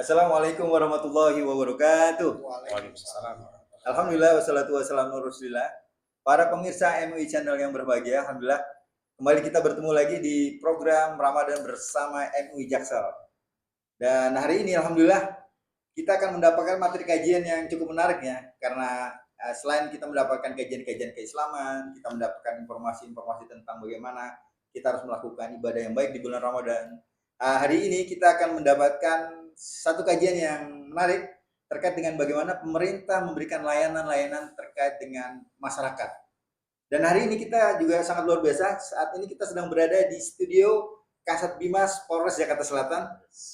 Assalamualaikum warahmatullahi wabarakatuh. Waalaikumsalam. Alhamdulillah wassalatu wassalamu ala Rasulillah. Para pemirsa MUI Channel yang berbahagia, alhamdulillah kembali kita bertemu lagi di program Ramadan bersama MUI Jaksel. Dan hari ini alhamdulillah kita akan mendapatkan materi kajian yang cukup menarik ya, karena selain kita mendapatkan kajian-kajian keislaman, kita mendapatkan informasi-informasi tentang bagaimana kita harus melakukan ibadah yang baik di bulan Ramadan. Hari ini kita akan mendapatkan satu kajian yang menarik terkait dengan bagaimana pemerintah memberikan layanan-layanan terkait dengan masyarakat. Dan hari ini kita juga sangat luar biasa. Saat ini kita sedang berada di studio Kasat Bimas Polres Jakarta Selatan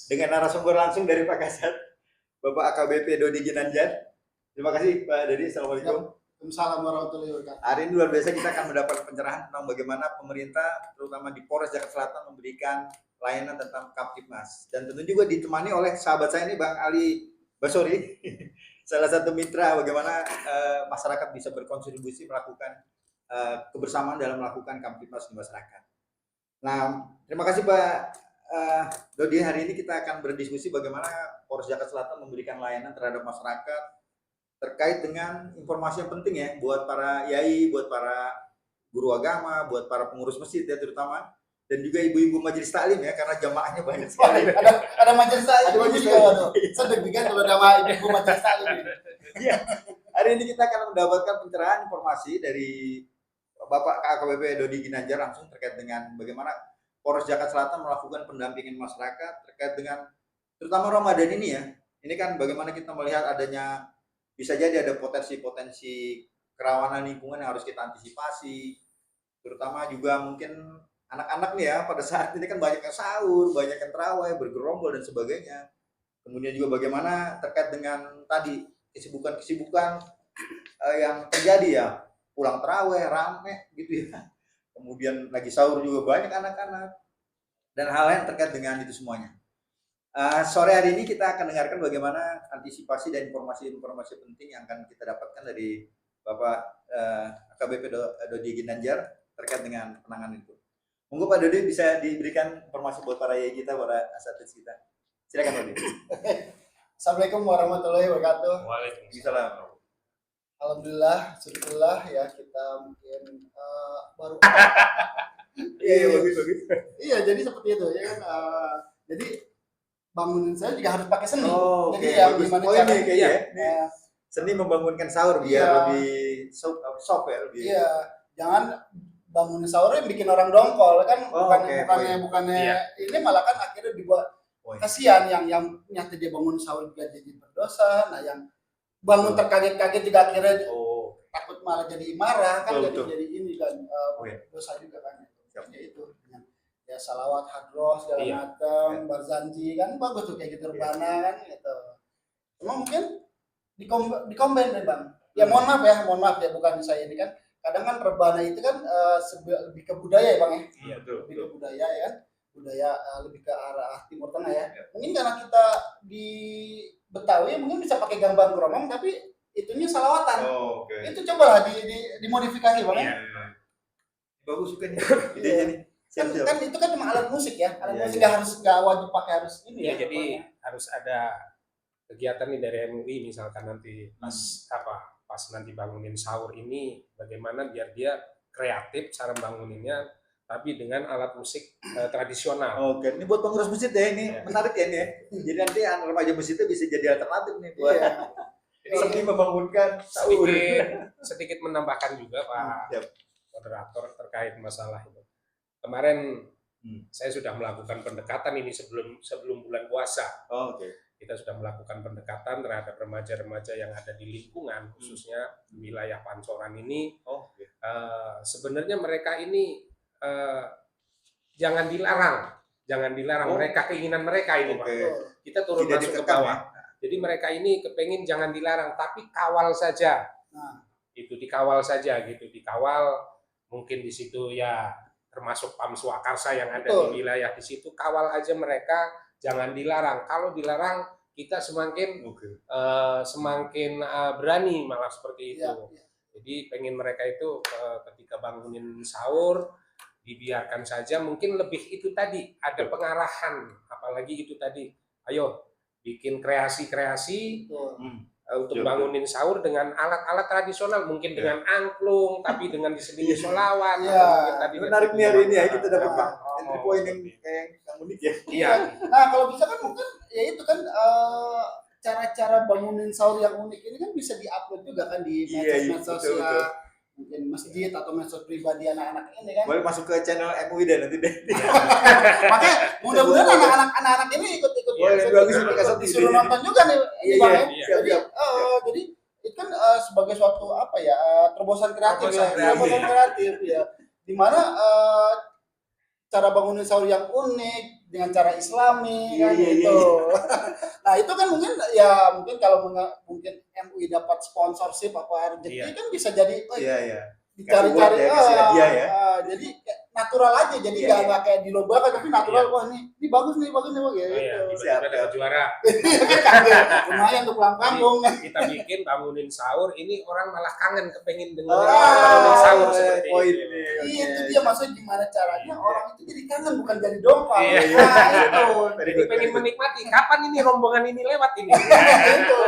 dengan narasumber langsung dari Pak Kasat, Bapak AKBP Dodi Ginanjar. Terima kasih Pak Dodi. Assalamualaikum. Waalaikumsalam warahmatullahi wabarakatuh. Hari ini luar biasa kita akan mendapat pencerahan tentang bagaimana pemerintah terutama di Polres Jakarta Selatan memberikan layanan tentang Kamtibmas, dan tentu juga ditemani oleh sahabat saya ini Bang Ali Basori, salah satu mitra bagaimana masyarakat bisa berkontribusi melakukan kebersamaan dalam melakukan Kamtibmas di masyarakat. Nah, terima kasih Pak Dodi. Hari ini kita akan berdiskusi bagaimana Polres Jakarta Selatan memberikan layanan terhadap masyarakat terkait dengan informasi yang penting ya buat para yai, buat para guru agama, buat para pengurus masjid ya terutama, dan juga ibu-ibu majelis taklim ya, karena jamaahnya banyak sekali. Ada majelis taklim juga, waduh. Sedek kan kalau nama ibu majelis taklim. Iya. Hari ini kita akan mendapatkan pencerahan informasi dari Bapak AKBP Dodi Ginanjar langsung terkait dengan bagaimana Polres Jakarta Selatan melakukan pendampingan masyarakat terkait dengan terutama Ramadan ini ya. Ini kan bagaimana kita melihat adanya bisa jadi ada potensi-potensi kerawanan lingkungan yang harus kita antisipasi. Terutama juga mungkin anak-anak nih ya, pada saat ini kan banyak yang sahur, banyak yang terawih, bergerombol dan sebagainya. Kemudian juga bagaimana terkait dengan tadi kesibukan-kesibukan yang terjadi ya, pulang terawih rame gitu ya. Kemudian lagi sahur juga banyak anak-anak dan hal lain terkait dengan itu semuanya. Sore hari ini kita akan dengarkan bagaimana antisipasi dan informasi-informasi penting yang akan kita dapatkan dari Bapak AKBP Dodi Ginanjar terkait dengan penanganan itu. Monggo Pak Dodi bisa diberikan informasi buat para yai kita, para asatidz kita. Silakan Dodi. Assalamualaikum warahmatullahi wabarakatuh. Waalaikumsalam. Alhamdulillah, syukurlah ya kita mungkin baru. Iya bagus. Iya, jadi seperti itu ya kan. Jadi bangunin saya juga harus pakai seni. Oh, jadi ya gimana caranya kayaknya ya. Seni membangunkan sahur biar lebih soft ya lebih. Iya, jangan bangun sahur yang bikin orang dongkol kan. Bukannya ini malah kan akhirnya dibuat kasihan yang nyata dia bangun sahur juga jadi berdosa. Nah yang bangun terkaget-kaget juga akhirnya takut malah jadi marah kan, jadi ini kan dosa juga kan. Ya itu ya salawat hadroh segala macam, barzanji kan bagus tuh kayak gitu, rebana kan gitu. Cuma mungkin dikomben deh Bang. Ya mohon maaf ya bukan saya ini kan. Kadang kan rebana itu kan lebih ke budaya ya Bang ya. Iya betul. Lebih ke budaya ya kan. Budaya lebih ke arah Timur Tengah ya. Mungkin karena kita di Betawi mungkin bisa pakai gambar geromong tapi itunya salawatan. Itu cobalah dimodifikasi Bang ya. Bagus juga nih idenya nih. Kan itu kan cuma alat musik ya. Alat musik nggak wajib pakai harus ini ya. Jadi harus ada kegiatan nih dari MUI misalkan nanti pas nanti bangunin sahur ini bagaimana biar dia kreatif cara banguninnya tapi dengan alat musik tradisional. Oke, ini buat pengurus masjid ya ini menarik ya ini ya. Jadi nanti anak remaja masjidnya bisa jadi alternatif nih buat seni membangunkan sahur. Sedikit menambahkan juga Pak moderator terkait masalah itu. Kemarin saya sudah melakukan pendekatan ini sebelum bulan puasa. Kita sudah melakukan pendekatan terhadap remaja-remaja yang ada di lingkungan, khususnya wilayah Pancoran ini. Sebenarnya mereka ini jangan dilarang mereka, keinginan mereka ini Pak. Kita turun masuk ke bawah. Jadi mereka ini kepengen jangan dilarang, tapi kawal saja. Itu dikawal saja gitu, dikawal mungkin di situ ya. Termasuk Pam Swakarsa yang ada di wilayah di situ, kawal aja mereka, jangan dilarang. Kalau dilarang kita semakin berani malah seperti itu. Jadi pengen mereka itu ketika bangunin sahur dibiarkan saja, mungkin lebih itu tadi ada pengarahan, apalagi itu tadi, ayo bikin kreasi-kreasi Betul. untuk bangunin sahur dengan alat-alat tradisional, mungkin dengan angklung, tapi dengan diselingi sholawat. Iya. atau mungkin tadi Menarik nih hari ini ya, kita dapat Oh, entry point yang kayak yang unik ya. Iya. Nah kalau bisa kan mungkin ya itu kan cara-cara bangunin sahur yang unik ini kan bisa diupload juga kan di medsos-medsos betul, ya, betul. mungkin masjid atau medsos pribadi anak-anak ini kan. Boleh masuk ke channel MUI deh nanti deh. Makanya mudah-mudahan anak-anak ini ikut-ikut Boleh, bagus nih, Kak Sofi. disuruh nonton juga nih. Iya, Bang, iya, ya. siap, Jadi siap. jadi itu kan sebagai suatu apa ya terobosan kreatif Terobosan ya, kreatif. terobosan kreatif ya. Dimana cara bangunin sahur yang unik dengan cara Islami kan Iya, gitu. Nah itu kan mungkin kalau mungkin MUI dapat sponsorship apa rezeki kan bisa jadi Iya. dicari-cari Kasih hadiah ya. jadi kayak natural aja, jadi nggak kayak dilombakan tapi natural. Wah ini bagus nih gitu. Tiba-tiba dapat juara. Lumayan untuk pulang kampung. Kita bikin bangunin sahur, ini orang malah kangen kepengen dengerin Oh, bangunin sahur seperti poin itu. nih. Iya, itu dia maksudnya gimana caranya orang itu jadi kangen bukan jadi dompang. Iya. Nah, itu. Jadi pengen menikmati, kapan ini rombongan ini lewat ini? Itu.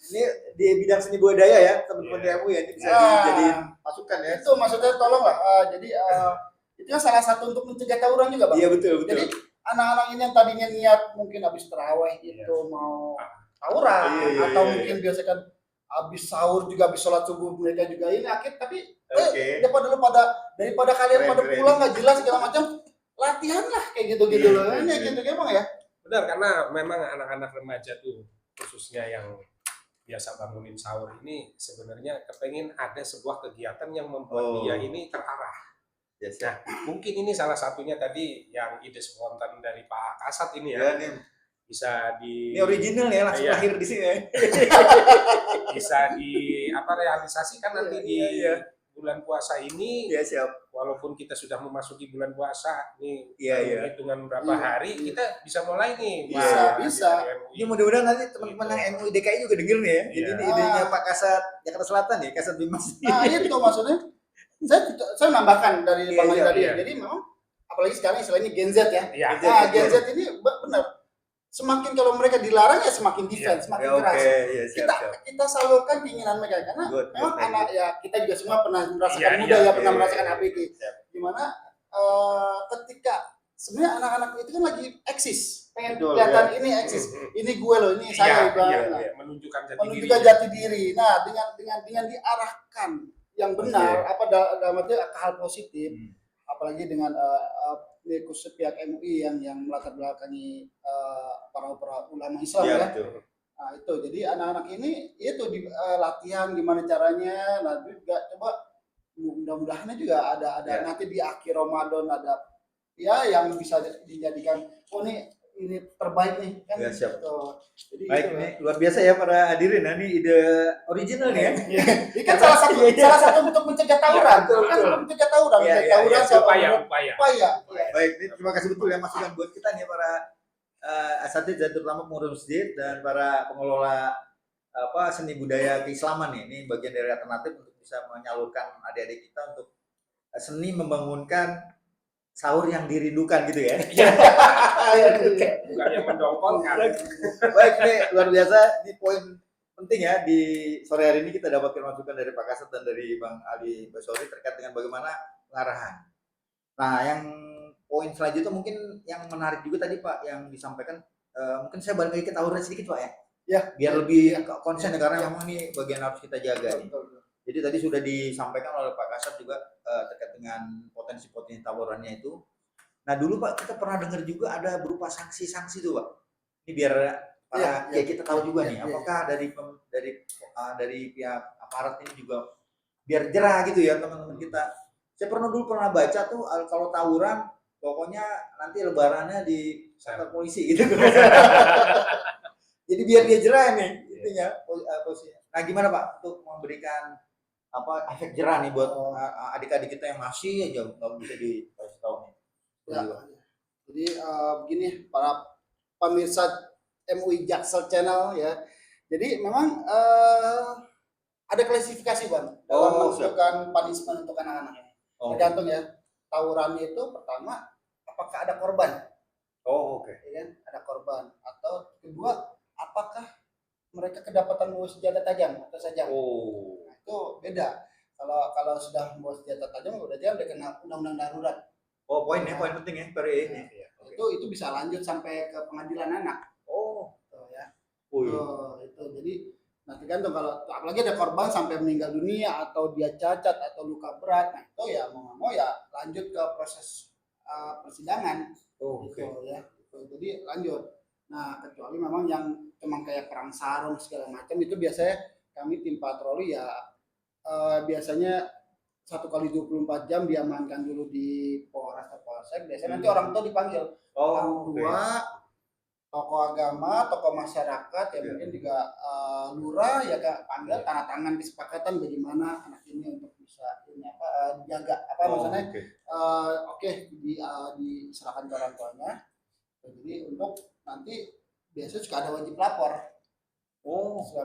Ini di bidang seni budaya ya, teman-teman Iya. DMU ya, ini bisa Ah. dijadiin masukan ya. Itu maksudnya tolonglah jadi itu kan salah satu untuk mencegah tawuran juga, Bang. Iya betul. Jadi anak-anak ini yang tadinya niat mungkin habis tarawih itu mau tawuran atau mungkin biasa kan habis sahur juga habis sholat subuh mereka juga ini tapi daripada kalian pada Keren. pulang nggak jelas segala macam, latihan lah kayak gitu-gitu Iya, loh. iya, Ini iya. gitu Bang ya. Benar, karena memang anak-anak remaja tuh khususnya yang biasa bangunin sahur ini sebenarnya kepengen ada sebuah kegiatan yang membuat dia ini terarah. Yes, Nah, mungkin ini salah satunya tadi yang ide spontan dari Pak Kasat ini ya, ya. Bisa ini original ya, langsung Iya. lahir di sini ya. bisa realisasikan nanti di bulan puasa ini. Iya siap. Walaupun kita sudah memasuki bulan puasa nih, Iya. hitungan berapa hari kita bisa mulai nih. Bisa. Ini mudah-mudahan nanti teman-teman yang MUI DKI juga denger nih ya. Jadi Iya. ini idenya Pak Kasat Jakarta Selatan ya, Kasat Bimas. Nah, itu maksudnya saya nambahkan dari Bang Ali tadi. iya. Jadi memang apalagi sekarang istilahnya Gen Z ya. Iya. Nah, Gen Z ini benar. Semakin kalau mereka dilarang ya semakin defense, semakin keras. Iya, siap. Kita salurkan keinginan mereka karena memang anak ya kita juga semua pernah merasakan muda ya, pernah merasakan APG. Gimana ketika sebenarnya anak-anak itu kan lagi eksis, pengen kelihatan ini eksis, ini gue loh, ini saya ibaratnya. Menunjukkan jati diri. Nah, dengan diarahkan yang benar dalam arti hal positif, apalagi dengan khusus pihak MUI yang melatar belakangi para ulama Islam ya. Betul. Nah itu jadi anak-anak ini itu latihan gimana caranya. Nah juga coba mudah-mudahan juga ada nanti di akhir Ramadan ada ya yang bisa dijadikan ini terbaik nih kan. Ya, siap. Gitu. Jadi Baik gitu, nih, luar biasa ya para hadirin. Nah, ini ide original nih ya. ini kan salah satu untuk mencegah tawuran. Betul. Kan mencegah tawuran. Upaya. Baik, ini terima kasih betul ya masukan buat kita nih para asatidz dan terutama pengurus masjid dan para pengelola seni budaya keislaman nih. Ini bagian dari alternatif untuk bisa menyalurkan adik-adik kita untuk seni membangunkan sahur yang dirindukan gitu ya. Bukan yang mendongkolkan. Baik nih, luar biasa. Ini poin penting ya di sore hari ini kita dapatkan masukan dari Pak Kasat dan dari Bang Ali Basori terkait dengan bagaimana pengarahan. Nah, yang poin selanjutnya mungkin yang menarik juga tadi Pak yang disampaikan, mungkin saya balik lagi ke tawuran sedikit Pak ya. Ya, biar lebih konsen karena memang ini bagian harus kita jaga nih. Jadi tadi sudah disampaikan oleh Pak Kasat juga terkait dengan potensi-potensi tawurannya itu. Nah dulu Pak kita pernah dengar juga ada berupa sanksi-sanksi tuh Pak. Ini biar ya kita tahu juga nih, apakah dari pihak aparat ini juga biar jerah gitu ya teman-teman kita. Saya pernah baca tuh kalau tawuran pokoknya nanti lebarannya di kantor polisi gitu. Jadi biar dia jerah nih intinya posisinya. Nah gimana Pak untuk memberikan efek jerah nih buat adik-adik kita yang masih aja nggak bisa dikasih tahu nih. Ya, jadi begini para pemirsa MUI Jaksel Channel ya. Jadi memang ada klasifikasi Bang dalam menentukan punishment untuk anak-anak. Tergantung ya. Tawurannya itu pertama apakah ada korban? Oke. Ya, ada korban atau kedua apakah mereka kedapatan membawa senjata tajam atau saja. Nah, itu beda. Kalau sudah membawa senjata tajam berarti udah kena undang-undang darurat. Poin penting ya per ini. Itu bisa lanjut sampai ke pengadilan anak. Itu jadi nanti tergantung kalau apalagi ada korban sampai meninggal dunia atau dia cacat atau luka berat, nah itu ya mau ya lanjut ke proses persidangan. Jadi lanjut. Nah kecuali memang yang memang kayak perang sarung segala macam itu biasanya kami tim patroli ya biasanya 1x24 jam diamankan dulu di Polres atau Polsek. Biasanya nanti orang tua dipanggil orang tua, tokoh agama, tokoh masyarakat, ya mungkin juga lurah ya Kak, panggil tanda tangan kesepakatan bagaimana anak ini untuk bisa dijaga maksudnya diserahkan ke orang tuanya. Jadi untuk nanti biasanya suka ada wajib lapor.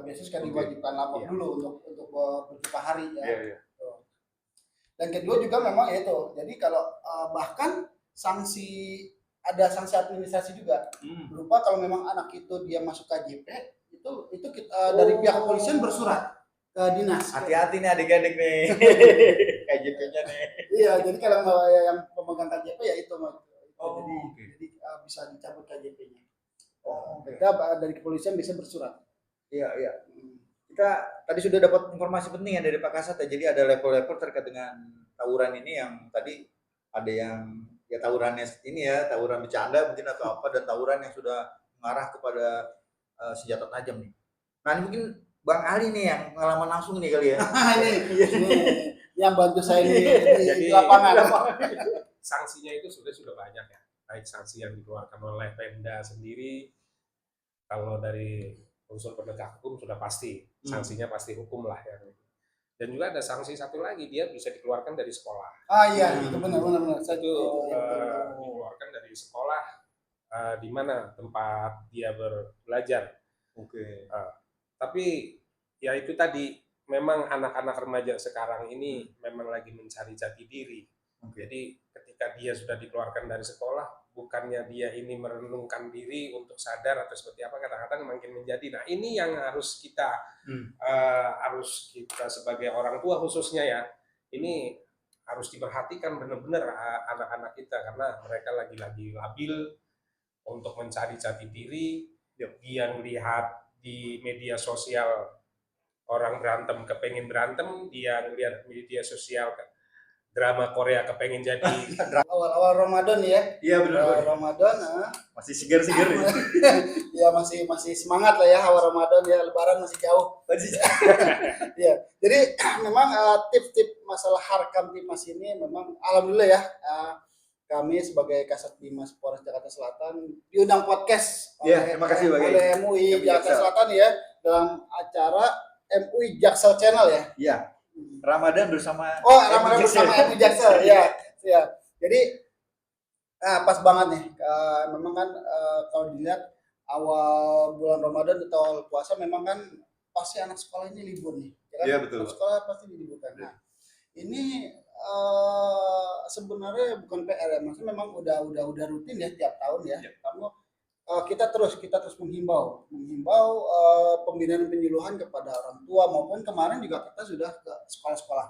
Biasanya suka diwajibkan lapor dulu untuk beberapa hari ya. Dan kedua juga memang itu. Jadi kalau bahkan ada sanksi administrasi juga berupa kalau memang anak itu dia masuk KJP itu kita dari pihak kepolisian bersurat ke dinas. Hati-hati nih adik-adik nih KJP-nya nih. Iya, jadi kalau yang pemegang KJP ya itu jadi bisa dicabut KJP-nya. Kita dari kepolisian bisa bersurat. Iya. Kita tadi sudah dapat informasi penting ya dari Pak Kasat ya. Jadi ada level-level terkait dengan tawuran ini yang tadi ada yang ya tawurannya ini ya, tawuran bercanda mungkin atau apa, dan tawuran yang sudah mengarah kepada senjata tajam nih. Nah ini mungkin Bang Ali nih yang pengalaman langsung nih kali ya. ini yang bantu saya di lapangan. Sanksinya itu sudah banyak ya, baik sanksi yang dikeluarkan oleh Pemda sendiri, kalau dari unsur penegak hukum sudah pasti sanksinya pasti hukum lah ya. Dan juga ada sanksi satu lagi, dia bisa dikeluarkan dari sekolah. Iya, itu benar. Itu dikeluarkan dari sekolah di mana tempat dia belajar. Tapi ya itu tadi, memang anak-anak remaja sekarang ini memang lagi mencari jati diri. Jadi ketika dia sudah dikeluarkan dari sekolah, bukannya dia ini merenungkan diri untuk sadar atau seperti apa, kadang-kadang makin menjadi. Nah ini yang harus kita sebagai orang tua khususnya ya, ini harus diperhatikan benar-benar anak-anak kita, karena mereka lagi-lagi labil untuk mencari jati diri. Dia lihat di media sosial orang berantem kepengen berantem, dia lihat media sosial drama Korea kepengen jadi. Awal Ramadan ya. Iya benar. Ramadan masih segar-segar ya. Ya masih semangat lah ya awal Ramadan ya, Lebaran masih jauh. Ya. Jadi memang tips-tips masalah Harkam Tipmas ini memang alhamdulillah ya. Kami sebagai Kasat Bimas Polres Jakarta Selatan diundang podcast oleh MUI Jakarta Selatan ya, dalam acara MUI Jaksel Channel ya. Iya. Ramadan bersama MUI Jaksel ya. Jadi pas banget nih. Memang kan kalau dilihat awal bulan Ramadan atau awal puasa memang kan pasti anak sekolah ini libur nih. Iya betul. Anak sekolah pasti diliburkan. Nah, ini sebenarnya bukan PR ya, maksudnya memang udah rutin ya tiap tahun ya. Kamu kita terus menghimbau pembinaan penyuluhan kepada orang tua, maupun kemarin juga kita sudah ke sekolah-sekolah.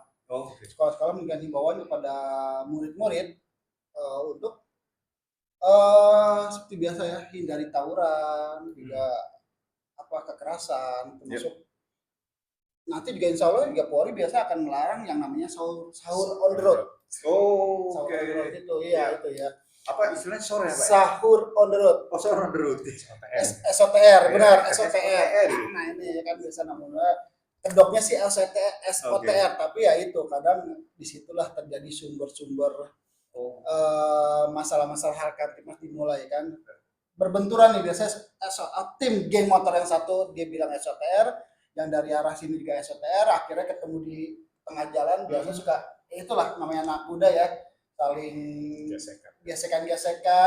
Sekolah-sekolah memberikan himbauan kepada murid-murid untuk seperti biasa ya, hindari tawuran, juga kekerasan, termasuk nanti juga insya Allah juga Polri biasa akan melarang yang namanya sahur on the road. Sahur on the road itu itu ya. Apa istilahnya sore ya Pak? Sahur on the road. Sahur on the road. SOTR, benar, SOTR. Nah ini kan biasa namanya kedoknya sih SOTR, tapi ya itu kadang disitulah terjadi sumber-sumber masalah-masalah Harkam Tipmas dimulai kan. Berbenturan nih biasanya tim geng motor yang satu dia bilang SOTR, yang dari arah sini juga SOTR, akhirnya ketemu di tengah jalan, biasa suka itulah namanya anak muda ya, saling gesekan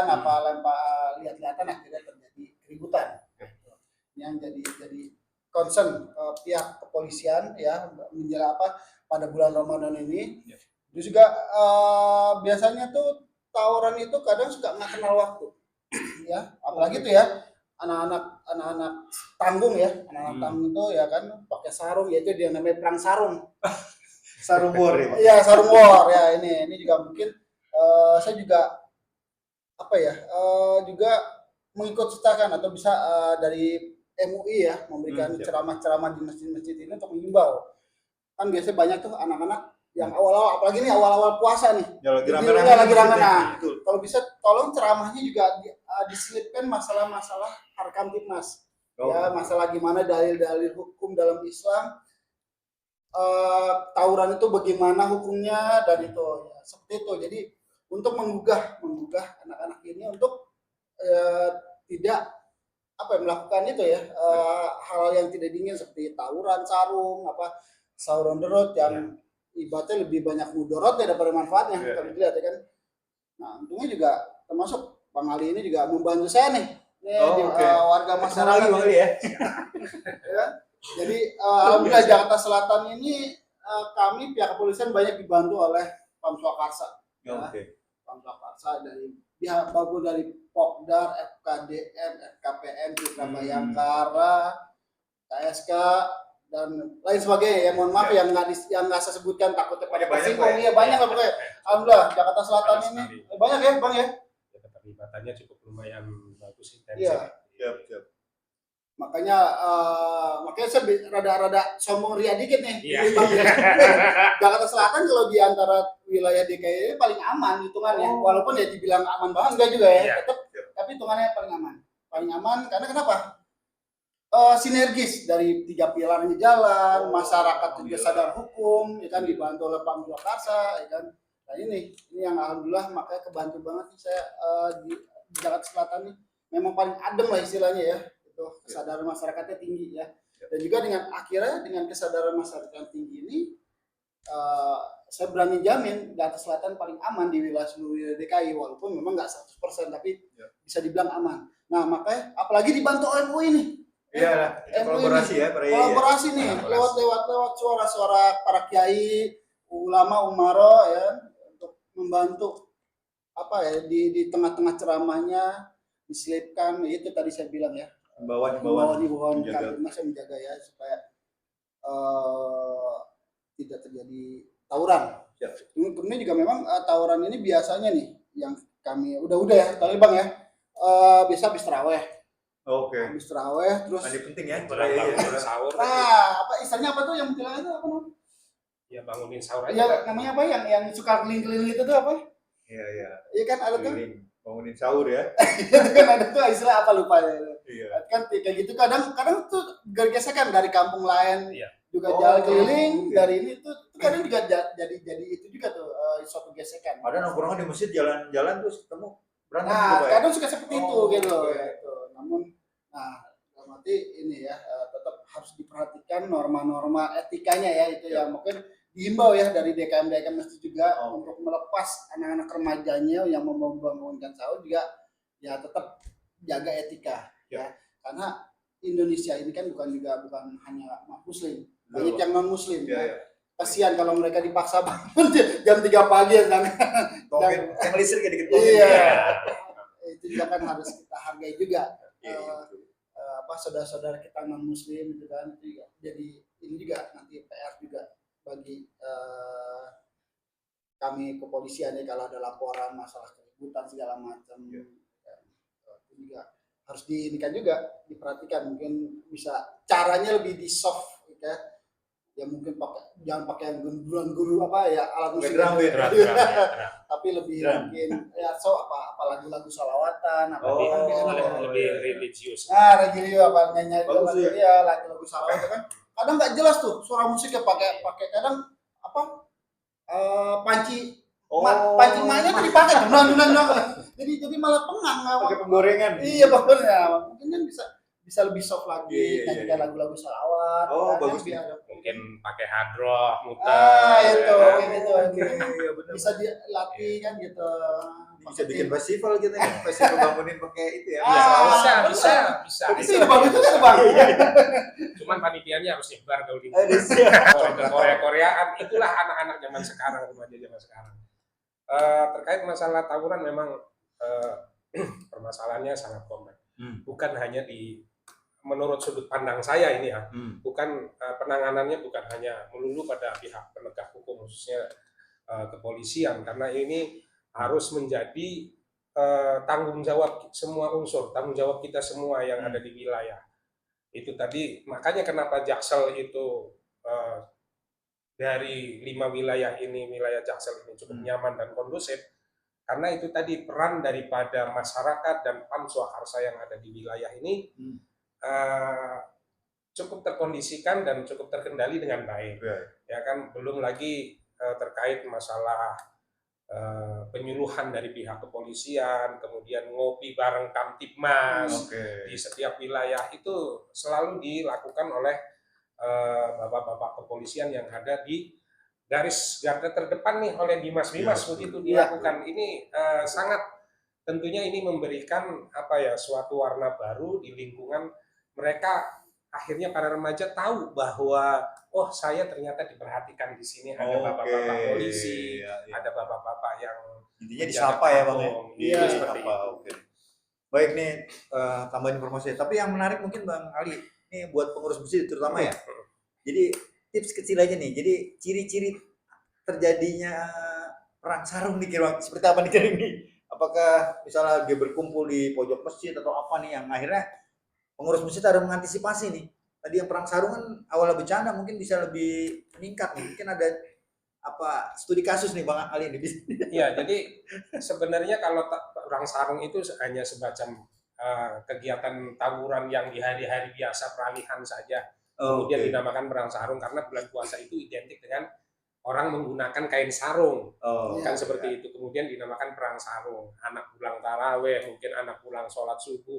lempar lihat-lihatan, akhirnya terjadi keributan. Yang jadi concern pihak kepolisian ya pada bulan Ramadan ini. Terus juga biasanya tuh tawuran itu kadang suka nggak kenal waktu ya, apalagi tuh ya anak-anak anak-anak tanggung ya, anak-anak tanggung itu ya kan pakai sarung, yaitu dia namanya perang sarung. Sarung war ya. Iya, sarung war ya, ini juga mungkin saya juga apa ya juga mengikut sertakan atau bisa dari MUI ya memberikan ceramah-ceramah di masjid-masjid ini untuk mengimbau. Kan biasanya banyak tuh anak-anak yang awal-awal, apalagi nih awal-awal puasa nih, lagi rame. Nah, kalau bisa tolong ceramahnya juga diselipkan masalah-masalah Harkam Tipmas. Ya, masalah gimana dalil-dalil hukum dalam Islam, tawuran itu bagaimana hukumnya dan itu ya, seperti itu. Jadi untuk menggugah anak-anak ini untuk tidak melakukan itu ya hal yang tidak diingin seperti tawuran sarung, sahur on the road yang ibaratnya lebih banyak mudorotnya daripada manfaatnya kalau dilihat ya kan. Nah, untungnya juga termasuk Bang Ali ini juga membantu saya nih warga masyarakat ya. Jadi alhamdulillah Jakarta Selatan ini kami pihak kepolisian banyak dibantu oleh Pam Swakarsa. Pam Swakarsa dari pihak bagus dari Pokdar, FKDM, FKPM, Citra Bayangkara, KSK dan lain sebagainya ya. Mohon maaf yang nggak saya sebutkan takutnya pada tersinggung. Iya banyak lah pokoknya. Alhamdulillah Jakarta Selatan ini banyak ya Bang ya. Keterlibatannya cukup lumayan bagus, intensif. Iya. Makanya saya rada sombong ria dikit nih. Jakarta Selatan kalau di antara wilayah DKI ini paling aman hitungannya. Walaupun ya dibilang aman banget enggak juga ya. Tapi hitungannya paling aman. Paling aman karena kenapa? Sinergis dari 3 pilarnya jalan, masyarakat juga sadar hukum, ya kan dibantu oleh Pam Swakarsa, ya kan. Nah ini yang alhamdulillah makanya kebantu banget nih saya di Jakarta Selatan nih. Memang paling adem lah istilahnya ya. Kesadaran masyarakatnya tinggi ya, dan juga dengan kesadaran masyarakat tinggi ini saya berani jamin Jakarta Selatan paling aman di wilayah seluruh DKI, walaupun memang nggak 100% tapi bisa dibilang aman. Nah makanya apalagi dibantu MUI ini kolaborasi ya, kolaborasi nih lewat suara-suara para kiai, ulama, umaro ya untuk membantu di tengah-tengah ceramahnya diselipkan itu tadi saya bilang ya. Himbauan kami masih menjaga ya supaya tidak terjadi tawuran. Kemudian juga memang tawuran ini biasanya nih yang kami udah ya tadi Bang ya biasa habis taraweh. Habis taraweh terus. Ini penting ya. Sahur. Istilahnya apa tuh yang bilang itu apa namanya? Ya bangunin sahur aja. Ya namanya apa yang suka keliling-keliling itu tuh apa? Iya. Iya kan ada tuh. Bangunin sahur ya. Itu kan ada tuh istilah apa lupa ya. Iya. Kan kayak gitu kadang tuh bergesekan dari kampung lain juga jalan keliling dari ini tuh kadang juga jadi itu juga tuh suatu gesekan. Ada nongkrongan di masjid jalan terus ketemu berantem. Nah kadang suka seperti itu gitu. Namun berarti ini ya tetap harus diperhatikan norma-norma etikanya ya itu ya mungkin dihimbau ya dari DKM masjid juga untuk melepas anak-anak remajanya yang membangunkan sahur juga ya tetap jaga etika. Ya, karena Indonesia ini kan bukan hanya muslim, banyak yang non muslim. Kasihan kalau mereka dipaksa bangun jam 3 pagi dan listrik ya dikit. Itu juga kan harus kita hargai juga. Saudara-saudara kita non muslim itu kan jadi ini juga nanti PR juga bagi kami kepolisian ya kalau ada laporan masalah keributan segala macam. Itu juga harus diperhatikan mungkin bisa caranya lebih di soft ya mungkin jangan pakai yang guru alat musik tapi lebih mungkin ya apa lagu-lagu salawatan lebih religius nyanyi lagu-lagu salawatan kan kadang nggak jelas tuh suara musiknya pakai kadang panci maknya tuh dipakai jadi malah pengang pakai penggorengan. Iya pokoknya mungkin kan bisa lebih soft lagi nyanyikan lagu-lagu salawat bagus mungkin pakai hadroh muter bener. Bisa dilatih kan gitu bisa bikin festival gitu ya festival bangunin pakai itu ya bisa itu bagus juga tuh Bang cuman panitianya harus nyebar kalau di Korea-Koreaan itulah anak-anak zaman sekarang remaja zaman sekarang. Terkait masalah tawuran memang permasalahannya sangat kompleks. Bukan hanya di menurut sudut pandang saya ini ya, bukan penanganannya bukan hanya melulu pada pihak penegak hukum khususnya kepolisian, karena ini harus menjadi tanggung jawab semua unsur, tanggung jawab kita semua yang ada di wilayah. Itu tadi makanya kenapa Jaksel itu dari 5 wilayah ini, wilayah Jaksel ini cukup nyaman dan kondusif, karena itu tadi peran daripada masyarakat dan PAM Swakarsa yang ada di wilayah ini cukup terkondisikan dan cukup terkendali dengan baik. Ya kan, belum lagi terkait masalah penyuluhan dari pihak kepolisian, kemudian ngopi bareng Kamtibmas di setiap wilayah itu selalu dilakukan oleh bapak-bapak kepolisian yang ada di garis garda terdepan nih, oleh bimas-bimas begitu dilakukan. Ini sangat tentunya ini memberikan suatu warna baru di lingkungan mereka. Akhirnya para remaja tahu bahwa oh, saya ternyata diperhatikan di sini, ada bapak-bapak polisi, ada bapak-bapak yang intinya disapa ya Bang ya. Iya, seperti itu. Baik nih, tambahin informasi. Tapi yang menarik mungkin Bang Ali, ini buat pengurus masjid terutama ya. Jadi tips kecil aja nih. Jadi ciri-ciri terjadinya perang sarung nih kira seperti apa nih kira ini? Apakah misalnya dia berkumpul di pojok masjid atau apa nih yang akhirnya pengurus masjid ada mengantisipasi nih. Tadi yang perang sarung kan awalnya bercanda, mungkin bisa lebih meningkat nih. Mungkin ada studi kasus nih Bang Ali ini. Iya, jadi sebenarnya kalau perang sarung itu hanya semacam kegiatan tawuran yang di hari-hari biasa, peralihan saja. Kemudian dinamakan perang sarung karena bulan puasa itu identik dengan orang menggunakan kain sarung, kan seperti itu. Kemudian dinamakan perang sarung. Anak pulang taraweh, mungkin anak pulang sholat subuh.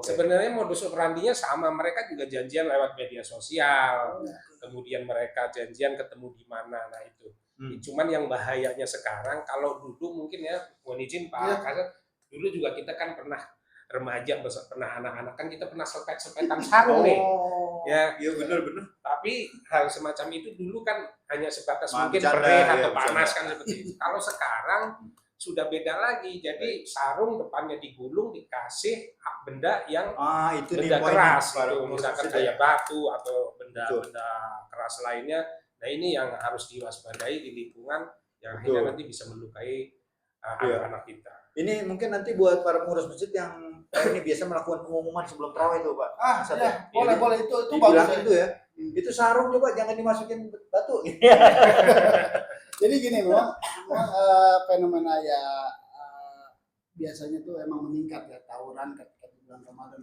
Sebenarnya modus operandinya sama, mereka juga janjian lewat media sosial, kemudian mereka janjian ketemu di mana, nah itu. Cuman yang bahayanya sekarang, kalau dulu mungkin ya, mohon izin Pak Kasat, dulu juga kita kan pernah remaja, pernah anak-anak kan kita pernah sepet-sepetan sarung nih. Ya, iya benar-benar. Tapi hal semacam itu dulu kan hanya sebatas mungkin perih atau panas kan seperti itu. Kalau sekarang sudah beda lagi, jadi sarung depannya digulung, dikasih benda yang itu benda keras, itu misalkan kayak batu atau benda-benda keras lainnya. Nah ini yang harus diwaspadai di lingkungan yang akhirnya nanti bisa melukai anak-anak kita. Ini mungkin nanti buat para pengurus masjid yang ini biasa melakukan pengumuman sebelum tarawih itu Pak. Boleh itu bagus itu ya. Itu sarung coba jangan dimasukin batu. Jadi gini, memang fenomena ya biasanya tuh emang meningkat ya, tawuran ketika di bulan Ramadan.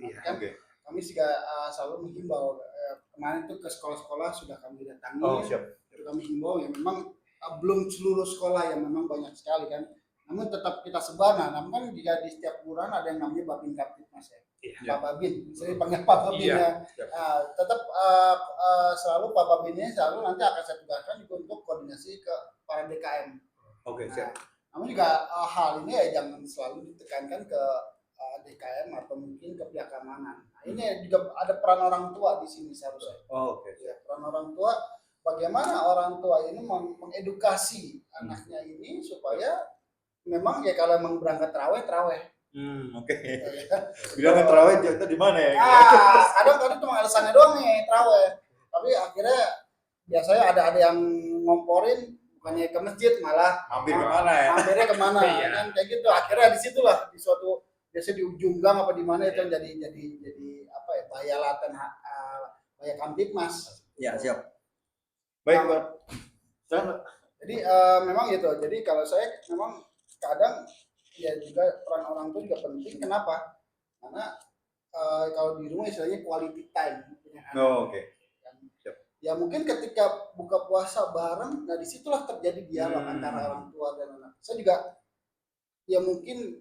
Kami juga selalu menghimbau, kemarin tuh ke sekolah-sekolah sudah kami datangi, kami himbau ya memang belum seluruh sekolah yang memang banyak sekali kan, namun tetap kita sebar. Namun jika di setiap kelurahan ada yang namanya Babin Kamtibmas ya, Pak Babin, saya panggil Pak Babin ya. Tetap selalu Pak Babinnya selalu nanti akan saya tugaskan untuk koordinasi ke para DKM. Namun juga hal ini ya jangan selalu ditekankan ke DKM atau mungkin ke pihak keamanan. Nah, ini juga ada peran orang tua di sini seharusnya. Ya, peran orang tua, bagaimana orang tua ini mengedukasi anaknya ini supaya memang ya kalau memang berangkat terawih. Bilang terawih itu di mana ya? Kadang cuma alasannya doang nih terawih. Tapi akhirnya biasanya ada yang ngomporin bukannya ke masjid malah hampirnya kemana kan kayak gitu. Akhirnya disitulah di suatu biasanya di ujung gang apa di mana itu yang jadi apa ya, bayalatan bahaya Kamtibmas. Ya siap. Baik Pak. Jadi memang gitu. Jadi kalau saya memang kadang ya juga peran orang tua juga penting. Kenapa? Karena kalau di rumah istilahnya quality time dengan anak. Ya mungkin ketika buka puasa bareng, nah disitulah terjadi dialog antara orang tua dan anak. Saya juga ya mungkin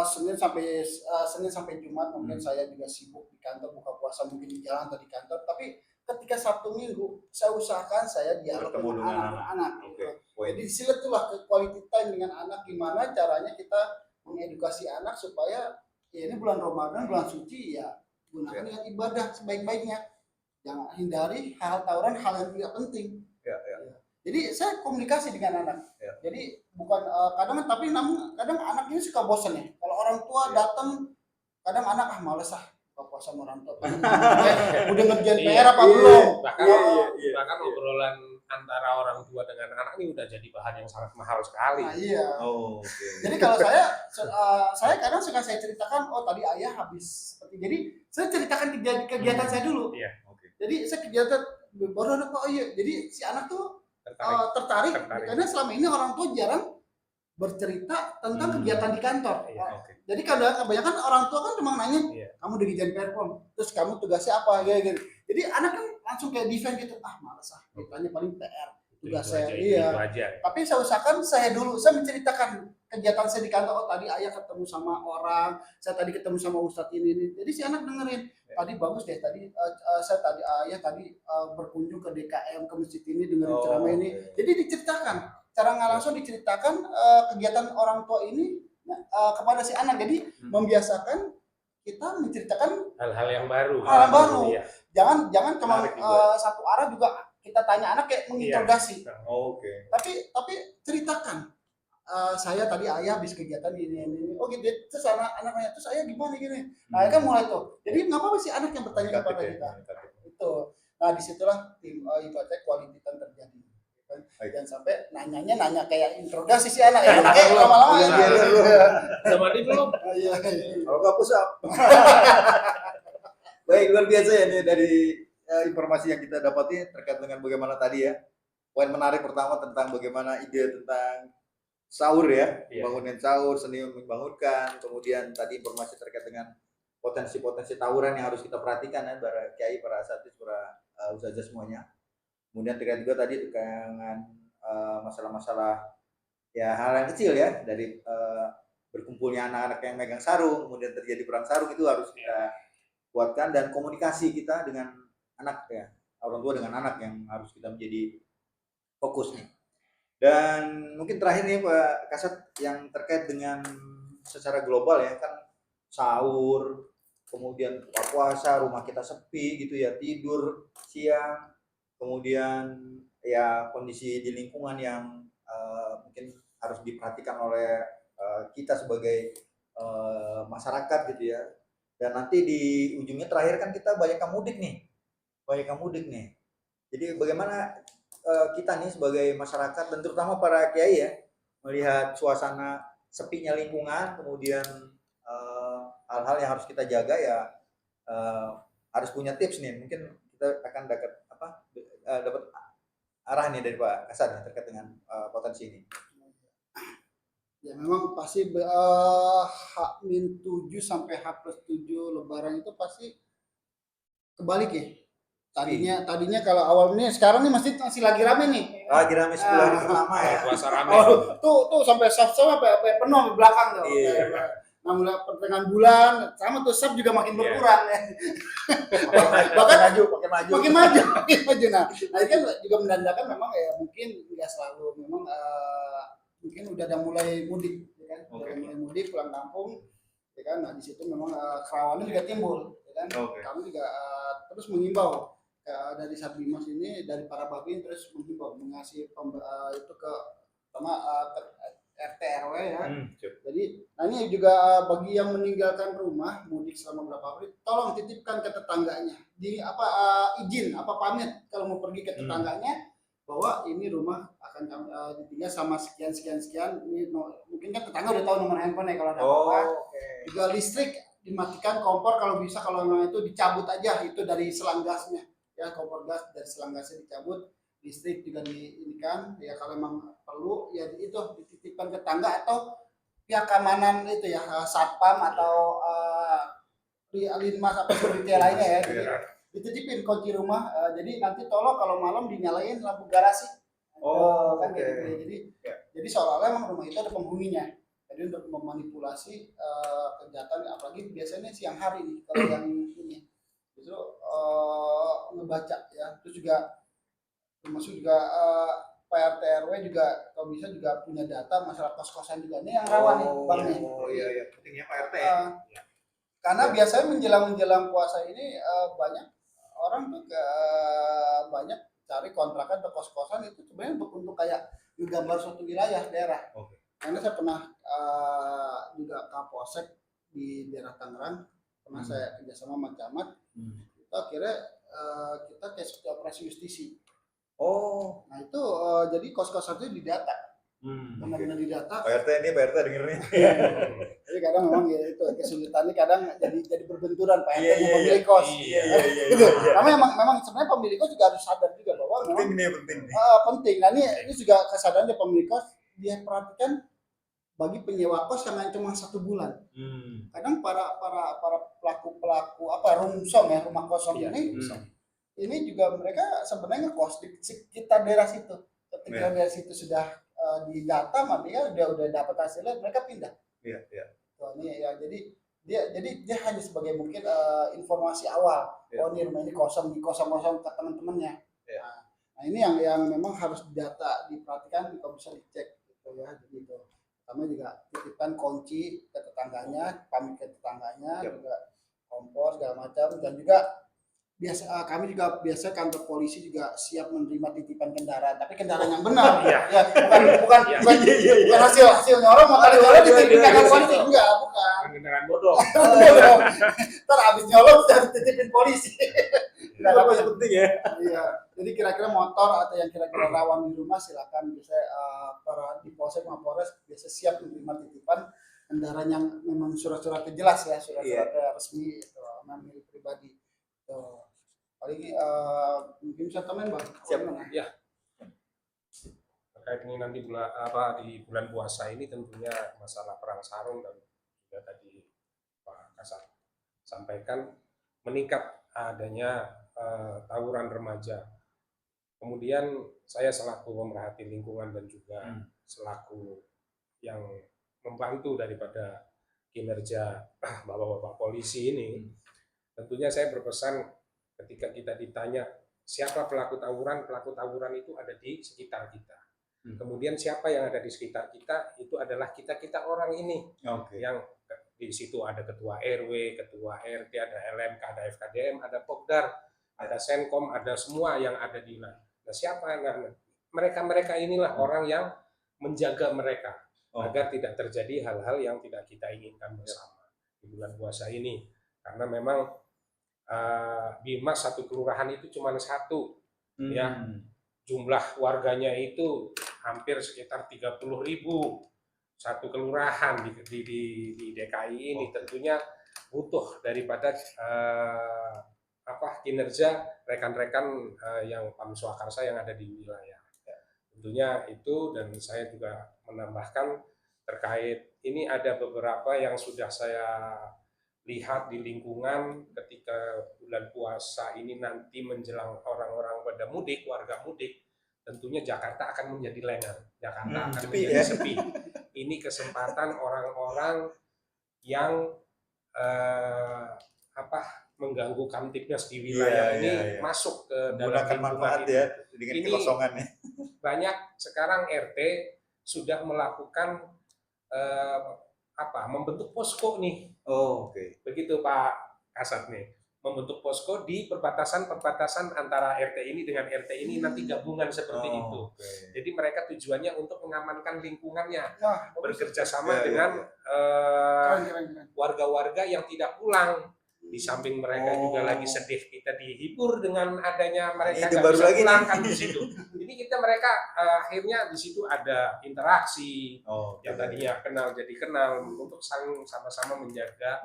Senin sampai Jumat mungkin saya juga sibuk di kantor, buka puasa mungkin di jalan atau di kantor. Tapi ketika Sabtu Minggu saya usahakan saya dialog dengan anak-anak. Jadi disitulah ke quality time dengan anak, gimana caranya kita mengedukasi anak supaya ya ini bulan Ramadan, bulan suci ya gunakan dengan ibadah sebaik-baiknya. Jangan hindari hal tawuran, hal yang tidak penting. Jadi saya komunikasi dengan anak. Jadi bukan kadang anak ini suka bosan ya. Kalau orang tua datang, kadang anak males puasa sama orang tua. Udah ngerjain PR apa belum? Bahkan obrolan antara orang tua dengan anak ini udah jadi bahan yang sangat mahal sekali. Nah, iya. Okay. Jadi kalau saya kadang suka saya ceritakan, oh tadi ayah habis seperti, jadi saya ceritakan kegiatan saya dulu. Iya. Okay. Jadi saya kegiatan baru ada Pak, iya. Jadi si anak tuh tertarik. Karena selama ini orang tua jarang bercerita tentang kegiatan di kantor. Iya, okay. Jadi kebanyakan orang tua kan cuma nanya, kamu udah ngerjain PR belum? Terus kamu tugasnya apa? Gitu. Jadi anak kan langsung kayak defend gitu, malas ditanya paling PR. Tugas saya, iya. Tapi saya usahakan saya menceritakan kegiatan saya di kantor. Oh tadi ayah ketemu sama orang, saya tadi ketemu sama ustadz ini. Jadi si anak dengerin, tadi bagus deh, ayah tadi berkunjung ke DKM, ke masjid ini, dengerin ceramah ini. Jadi diceritakan, cara nggak langsung diceritakan kegiatan orang tua ini kepada si anak. Jadi membiasakan kita menceritakan hal-hal yang baru. Iya. Jangan cuma satu arah juga kita tanya anak kayak menginterogasi. Okay. Tapi ceritakan. Saya tadi ayah habis kegiatan ini. Oh gitu. Terus anaknya terus ayah gimana gini. Nah, kan mulai tuh. Jadi nggak apa-apa sih anak yang bertanya kepada kita. Itu. Nah, disitulah ibaratnya quality time terjadi. Jangan sampai nanya kayak interogasi si anak ya. Kayak lama-lama udah mandi belum? Iya. Kalau nggak push up. Baik, luar biasa ya nih dari informasi yang kita dapati terkait dengan bagaimana tadi ya. Poin menarik pertama tentang bagaimana ide tentang sahur ya, bangunin sahur, seni membangunkan. Kemudian tadi informasi terkait dengan potensi-potensi tawuran yang harus kita perhatikan ya, para kiai, para asatidz, para ustazah semuanya. Kemudian terkait juga tadi dengan masalah-masalah ya hal yang kecil ya, dari berkumpulnya anak-anak yang megang sarung, kemudian terjadi perang sarung, itu harus kita kuatkan, dan komunikasi kita dengan anak ya, orang tua dengan anak yang harus kita menjadi fokus nih. Dan mungkin terakhir nih Pak Kasat, yang terkait dengan secara global ya, kan sahur, kemudian buka puasa, rumah kita sepi gitu ya, tidur siang, kemudian ya kondisi di lingkungan yang mungkin harus diperhatikan oleh kita sebagai masyarakat gitu ya. Dan nanti di ujungnya terakhir kan kita banyak yang mudik nih. Jadi bagaimana kita nih sebagai masyarakat dan terutama para kiai ya, melihat suasana sepinya lingkungan, kemudian hal-hal yang harus kita jaga ya, harus punya tips nih. Mungkin kita akan dapat arah nih dari Pak Kasat terkait dengan potensi ini. Ya memang pasti H-7 sampai H+7 Lebaran itu pasti kebalik ya. Tadinya kalau awalnya, sekarang nih masih lagi rame nih. Lagi rame 10 hari pertama ya. Puasa rame. Tuh sampai sub sampai penuh di belakang tuh. Iya. Nah, mulai pertengahan bulan sama tuh sub juga makin berkurang ya. Bahkan makin maju. Nah, ini kan juga menandakan memang ya mungkin nggak selalu, memang mungkin udah mulai mudik, ya kan? Mulai mudik pulang kampung, ya kan? Nah di situ memang kerawanan juga timbul, ya kan? Kami juga terus mengimbau dari Satbimas ini, dari para babin terus mengimbau mengasih itu ke sama RT RW ya. Jadi, nah ini juga bagi yang meninggalkan rumah mudik selama beberapa hari, tolong titipkan ke tetangganya, izin pamit kalau mau pergi ke tetangganya, bahwa ini rumah akan ditinggal sama sekian. Ini mungkin kan tetangga udah tahu nomor handphone ya kalau ada apa-apa. Juga listrik dimatikan, kompor kalau bisa, kalau memang itu dicabut aja itu dari selang gasnya ya, kompor gas dari selang gasnya dicabut, listrik juga diinikan ya, kalau memang perlu ya itu dititipkan ke tetangga atau pihak keamanan itu ya, satpam atau linmas apa security lainnya ya. Jadi dititipin kunci rumah, jadi nanti tolong kalau malam dinyalain lampu garasi. Kan gitu. Jadi seolah-olah memang rumah itu ada penghuninya. Jadi untuk memanipulasi kejahatan, apalagi biasanya siang hari nih kalau yang ini justru ngebaca ya. Terus juga termasuk juga PRT RW juga kalau bisa juga punya data masalah kos-kosan juga, ini yang rawan nih Bang nih. Iya, pentingnya PRT ya. Karena biasanya menjelang puasa ini banyak orang tuh banyak cari kontrakan atau kos-kosan itu sebenarnya untuk kayak menggambar suatu wilayah daerah. Karena saya pernah juga Kapolsek di daerah Tangerang, karena saya kerjasama sama camat. Itu akhirnya kita kayak seperti operasi justisi. Nah itu jadi kos-kosan itu didata. Benar-benar didata. Pak RT denger nih. Jadi kadang memang ya itu kesulitannya kadang jadi berbenturan Pak RT sama pemilik kos. Gitu. Karena memang sebenarnya pemilik kos juga harus sadar juga bahwa penting. Penting. Nah ini juga kesadaran dari pemilik kos, dia perhatikan bagi penyewa kos yang cuma 1 bulan. Kadang para pelaku rumah kosong ini juga mereka sebenarnya ngekos di sekitar daerah situ. Ketika daerah situ sudah didata, makanya udah dapat hasilnya, mereka pindah. Ini ya jadi dia hanya sebagai mungkin informasi awal. Oh ini rumah ini kosong, kosong ke teman-temannya. Nah ini yang memang harus didata, diperhatikan, kalau bisa dicek gitu ya. Jadi itu. Kami juga titipkan kunci ke tetangganya, pamit ke tetangganya, juga kompor segala macam, dan juga kami juga biasa kantor polisi juga siap menerima titipan kendaraan, tapi kendaraan yang benar, bukan hasil nyorong motor dititipin kantor polisi, bukan kendaraan bodong. Ntar abis nyolong sudah dititipin polisi. Itu penting ya. Iya. Jadi kira-kira motor atau yang kira-kira rawan di rumah silakan bisa para di Polsek Mapores biasa siap menerima titipan kendaraan yang memang surat-suratnya jelas ya, surat-suratnya resmi itu milik pribadi. Tuh. Paling mungkin bisa komen Bang. Siap. Ya. Terkait ini nanti di bulan puasa ini tentunya masalah perang sarung dan juga tadi Pak Kasat sampaikan meningkat adanya tawuran remaja. Kemudian saya selaku pemerhati lingkungan dan juga selaku yang membantu daripada kinerja bapak-bapak polisi ini, tentunya saya berpesan ketika kita ditanya siapa pelaku tawuran itu ada di sekitar kita. Kemudian siapa yang ada di sekitar kita itu adalah kita orang ini yang di situ ada ketua RW, ketua RT, ada LMK, ada FKDM, ada Pokdar, ada Senkom, ada semua yang ada di wilayah. Nah, siapa mereka inilah orang yang menjaga mereka agar tidak terjadi hal-hal yang tidak kita inginkan bersama di bulan puasa ini. Karena memang Bimas satu kelurahan itu cuma 1 ya. Jumlah warganya itu hampir sekitar 30.000 satu kelurahan di DKI ini. Tentunya butuh daripada kinerja rekan-rekan yang Pamswakarsa yang ada di wilayah. Tentunya itu, dan saya juga menambahkan terkait ini ada beberapa yang sudah saya lihat di lingkungan ketika bulan puasa ini nanti menjelang orang-orang pada mudik, warga mudik, tentunya Jakarta akan menjadi lengang, Jakarta akan menjadi sepi. Ini kesempatan orang-orang yang mengganggu Kamtibnas di wilayah ini masuk ke dalam manfaat ya dengan kekosongannya. Banyak sekarang RT sudah melakukan membentuk posko nih. Begitu Pak Kasat nih, membentuk posko di perbatasan antara RT ini dengan RT ini, nanti gabungan seperti itu. Jadi mereka tujuannya untuk mengamankan lingkungannya, bekerja sama dengan warga-warga yang tidak pulang. Di samping mereka juga lagi sedih, kita dihibur dengan adanya mereka nggak bisa pulang kan di situ. Jadi mereka akhirnya di situ ada interaksi yang tadinya kenal jadi kenal untuk sama-sama menjaga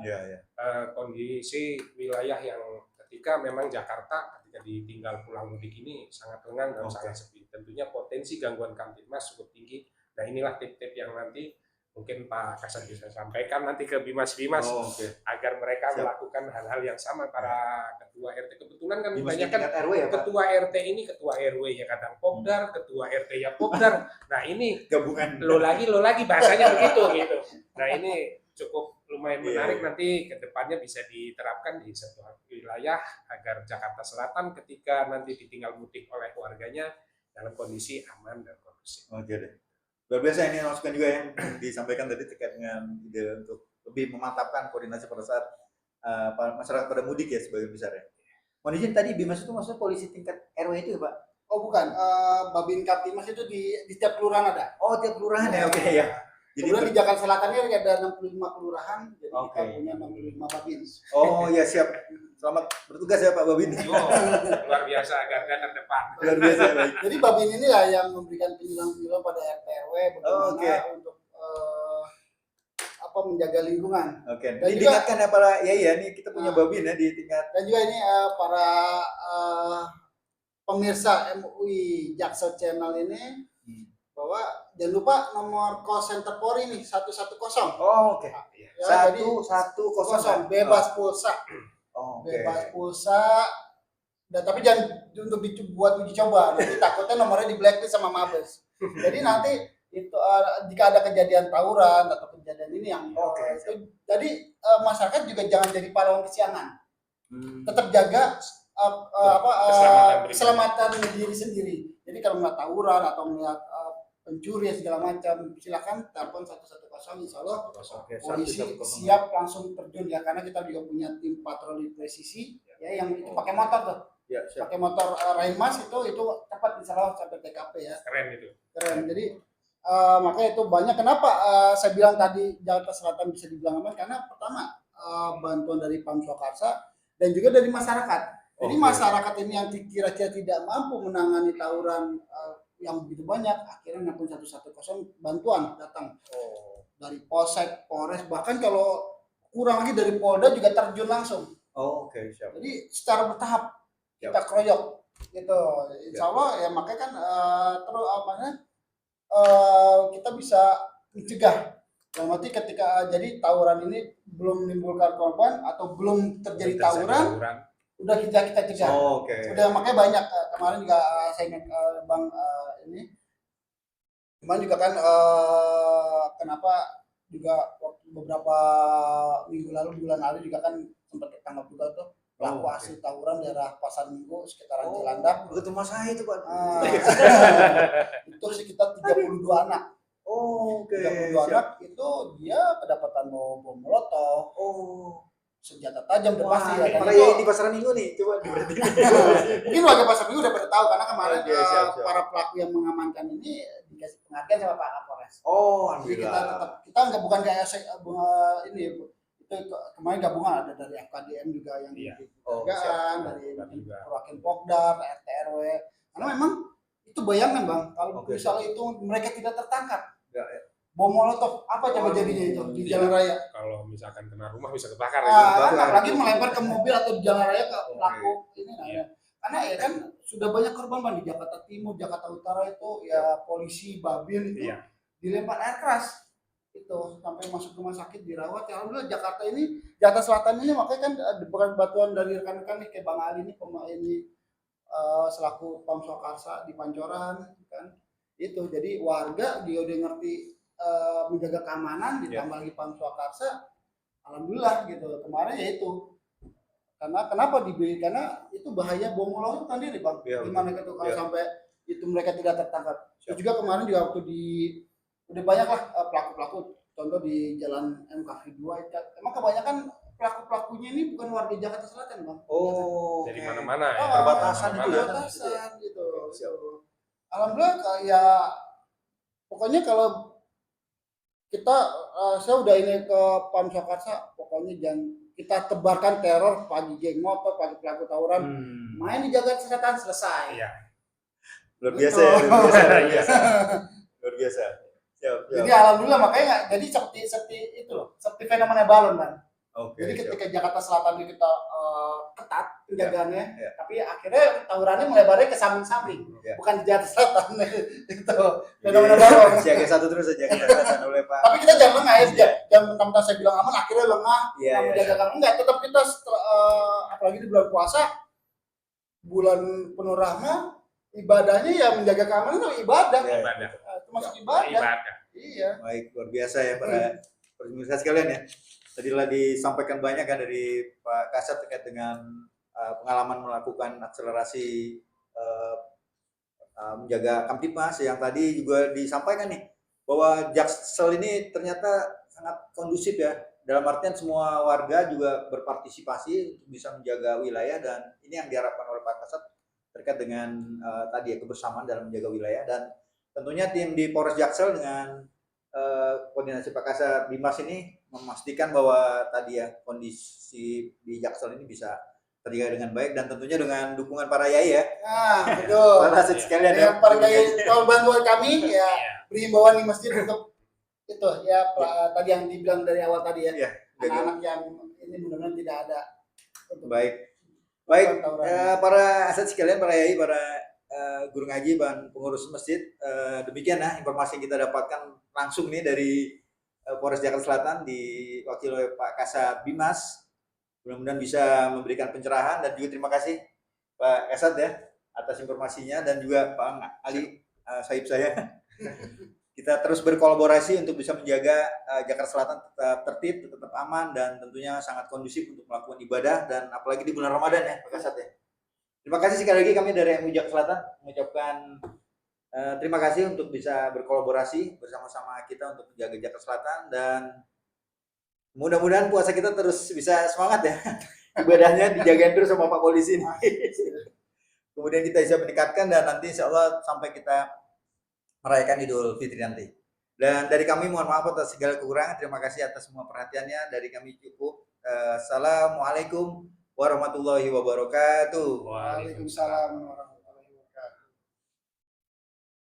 kondisi wilayah yang ketika memang Jakarta ketika ditinggal pulang mudik ini sangat lengang dan sangat sepi. Tentunya potensi gangguan Kamtibmas cukup tinggi. Nah inilah tip-tip yang nanti mungkin Pak Kasat bisa sampaikan nanti ke Bimas-Bimas agar mereka melakukan hal-hal yang sama para ketua RT. Kebetulan kan banyak kan ketua RT ini ketua RW ya kadang Pokdar, ketua RT ya Pokdar. Nah ini gabungan lo lagi bahasanya begitu gitu. Nah ini cukup lumayan menarik nanti ke depannya bisa diterapkan di satu wilayah agar Jakarta Selatan ketika nanti ditinggal mudik oleh warganya dalam kondisi aman dan kondusif. Luar biasa ini masukan juga yang disampaikan tadi terkait dengan ide untuk lebih memantapkan koordinasi pada saat masyarakat pada mudik ya sebagian besar ya. Mohon izin tadi Bimas itu maksudnya polisi tingkat RW itu ya Pak? Oh bukan, Babin Kamtibmas itu di tiap kelurahan ada. Tiap kelurahan ya, oke ya. Kemudian di Jakarta Selatan ini ada 65 kelurahan, jadi kita punya 65 babin. Oh ya, siap. Selamat bertugas ya Pak Babin. Luar biasa, garda terdepan. Luar biasa, baik. Jadi babin inilah yang memberikan penyuluhan pada RT RW bagaimana untuk menjaga lingkungan. Dan diingatkan ya para ini kita punya babin ya di tingkat. Dan juga ini para pemirsa MUI Jaksel Channel ini bahwa jangan lupa nomor call center Polri nih 110. Ya, 110 bebas pulsa. Bebas pulsa. Dan tapi jangan untuk buat uji coba, nanti takutnya nomornya di blacklist sama Mabes. Jadi nanti itu jika ada kejadian tawuran atau kejadian ini yang itu, jadi masyarakat juga jangan jadi pahlawan kesiangan. Tetap jaga keselamatan diri sendiri. Jadi kalau melihat tawuran atau melihat pencuri segala macam, silakan telepon 110. Insya Allah polisi siap langsung terjun ya, karena kita juga punya tim patroli presisi ya yang itu pakai motor tuh. Pakai motor Raimas itu cepat insya Allah sampai TKP ya. Keren. Jadi makanya itu banyak. Kenapa saya bilang tadi Jakarta Selatan bisa dibilang aman, karena pertama bantuan dari Pam Swakarsa dan juga dari masyarakat. Jadi masyarakat ini yang kira-kira tidak mampu menangani tawuran yang begitu banyak, akhirnya nelpon 110 bantuan datang dari Polsek, Polres, bahkan kalau kurang lagi dari Polda juga terjun langsung. Siap. Jadi secara bertahap kita kroyok gitu. Insya Allah ya, makanya kan kita bisa mencegah. Dalam arti ketika jadi tawuran ini belum menimbulkan korban atau belum terjadi tawuran, udah kita cegah. Udah makanya banyak kemarin juga saya ingat Bang ini kemarin juga kan kenapa juga waktu beberapa minggu lalu, bulan lalu juga kan sempat ketangkap juga tuh pelaku asli tawuran daerah Pasar Minggu sekitaran Cilandak. Begitu Mas saya itu Pak. Itu sekitar 32 anak. 32 anak itu dia kedapatan bom molotov. Senjata tajam udah pasti ya. Para di Pasar Minggu nih, coba berarti. Mungkin warga Pasar Minggu udah pada tahu karena kemarin para pelaku yang mengamankan ini dikasih penghargaan sama Pak Kapolres. Alhamdulillah. Kita nggak bukan kayak ini itu kemarin gabungan ada dari FKDM juga yang dari perwakilan Pokdar, RT RW. Karena memang itu bayangkan Bang, kalau misalnya itu mereka tidak tertangkap. Bom molotov apa coba jadinya itu di jalan raya? Kalau misalkan kena rumah bisa kebakar. Apalagi melempar ke mobil atau di jalan raya ke pelaku ini. Karena ya kan sudah banyak korban Bang, di Jakarta Timur, Jakarta Utara itu ya polisi, babin itu dilempar air keras itu sampai masuk rumah sakit dirawat. Ya alhamdulillah Jakarta Selatan ini makanya kan bukan bantuan dari rekan-rekan nih kayak Bang Ali ini selaku Pam Swakarsa di Pancoran kan itu. Jadi warga dia udah ngerti menjaga keamanan, ditambah lagi Pam Swakarsa, alhamdulillah gitu. Kemarin ya itu karena kenapa dibeli, karena itu bahaya bom molotov sendiri Bang. Gimana gitu kalau sampai itu mereka tidak tertangkap. Terus juga kemarin juga waktu udah banyak lah pelaku-pelaku, contoh di Jalan MKV 2 itu emang kebanyakan pelaku-pelakunya ini bukan warga Jakarta Selatan Bang. Jadi mana-mana ya. Perbatasan gitu. Alhamdulillah ya pokoknya kalau kita saya udah ini ke Pam Swakarsa, pokoknya jangan kita tebarkan teror pagi geng motor, pagi pelaku tawuran, main di Jakarta Selatan selesai. Luar biasa ya, luar biasa. Jadi alhamdulillah makanya jadi seperti itu loh, seperti fenomena balon kan. Jadi ketika Jakarta Selatan itu kita ketat penjagaannya, tapi akhirnya tawurannya melebarnya ke samping-samping, bukan di Jakarta Selatan itu fenomena balon. Siaga satu terus saja kita oleh Pak. Tapi kita jangan lengah ya, jangan mentang-mentang saya bilang aman akhirnya lengah, menjaga keamanan. Enggak, tetap kita apalagi di bulan puasa, bulan penuh rahmat, ibadahnya ya menjaga keamanan itu ibadah. Itu masuk ibadah. Iya. Baik, luar biasa ya para pemirsa sekalian ya. Tadi telah disampaikan banyak kan dari Pak Kasat terkait dengan pengalaman melakukan akselerasi menjaga Kamtipmas, yang tadi juga disampaikan nih bahwa Jaksel ini ternyata sangat kondusif ya, dalam artian semua warga juga berpartisipasi untuk bisa menjaga wilayah, dan ini yang diharapkan oleh Pak Kasat terkait dengan tadi ya kebersamaan dalam menjaga wilayah. Dan tentunya tim di Polres Jaksel dengan koordinasi Pak Kasat Bimas ini memastikan bahwa tadi ya kondisi di Jaksel ini bisa terjaga dengan baik dan tentunya dengan dukungan para yai ya. Nah, betul. Para aset sekalian ya. Para yai kalau bantuan kami ya beri himbauan di masjid untuk itu ya tadi yang dibilang dari awal tadi ya. Anak-anak yang ini mudah-mudahan tidak ada. Baik, para aset sekalian, para yai, para guru ngaji dan pengurus masjid, demikian ya informasi yang kita dapatkan langsung nih dari Polres Jakarta Selatan diwakili oleh Pak Kasat Bimas. Mudah-mudahan bisa memberikan pencerahan dan juga terima kasih Pak Kasat ya atas informasinya dan juga Pak Ali sahib saya. Kita terus berkolaborasi untuk bisa menjaga Jakarta Selatan tetap tertib, tetap aman dan tentunya sangat kondusif untuk melakukan ibadah dan apalagi di bulan Ramadan ya Pak Kasat ya. Terima kasih sekali lagi kami dari MUI Jakarta Selatan mengucapkan terima kasih untuk bisa berkolaborasi bersama-sama kita untuk menjaga Jakarta Selatan dan mudah-mudahan puasa kita terus bisa semangat ya. Ibadahnya dijagain terus sama Pak Polisi ini. Kemudian kita bisa meningkatkan dan nanti insya Allah sampai kita merayakan Idul Fitri nanti. Dan dari kami mohon maaf atas segala kekurangan. Terima kasih atas semua perhatiannya. Dari kami cukup. Assalamualaikum warahmatullahi wabarakatuh. Waalaikumsalam warahmatullahi wabarakatuh.